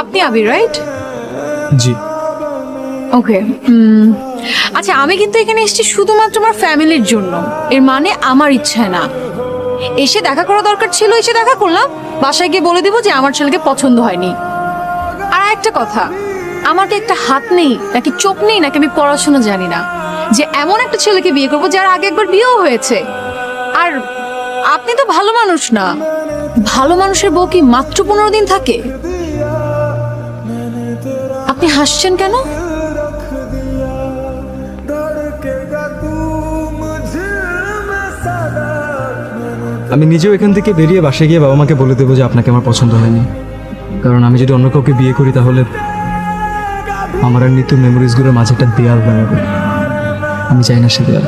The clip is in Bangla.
আপনি আবির, রাইট? জি। ওকে। আচ্ছা, আমি কিন্তু এখানে এসেছি শুধুমাত্র আমার ফ্যামিলির জন্য। এর মানে আমার ইচ্ছা না। এসে দেখা করা দরকার ছিল, এসে দেখা করলাম। বাসায় গিয়ে বলে দিব যে আমার ছেলেকে পছন্দ হয়নি। আর একটা কথা, আমার কি একটা হাত নেই নাকি চোখ নেই নাকি আমি পড়াশোনা জানি না যে এমন একটা ছেলেকে বিয়ে করবো যার আগে একবার বিয়েও হয়েছে? আর আপনি তো ভালো মানুষ না। ভালো মানুষের বউ কি মাত্র 15 দিন থাকে? আপনি হাসছেন কেন? আমি নিজেও এখান থেকে বেরিয়ে বাসায় গিয়ে বাবা মাকে বলে দেবো যে আপনাকে আমার পছন্দ হয়নি। কারণ আমি যদি অন্য কাউকে বিয়ে করি তাহলে আমার আর নিত্য মেমোরিজগুলোর মাঝে একটা দেয়াল দাঁড়াবে। আমি চাই না সে দেয়াল।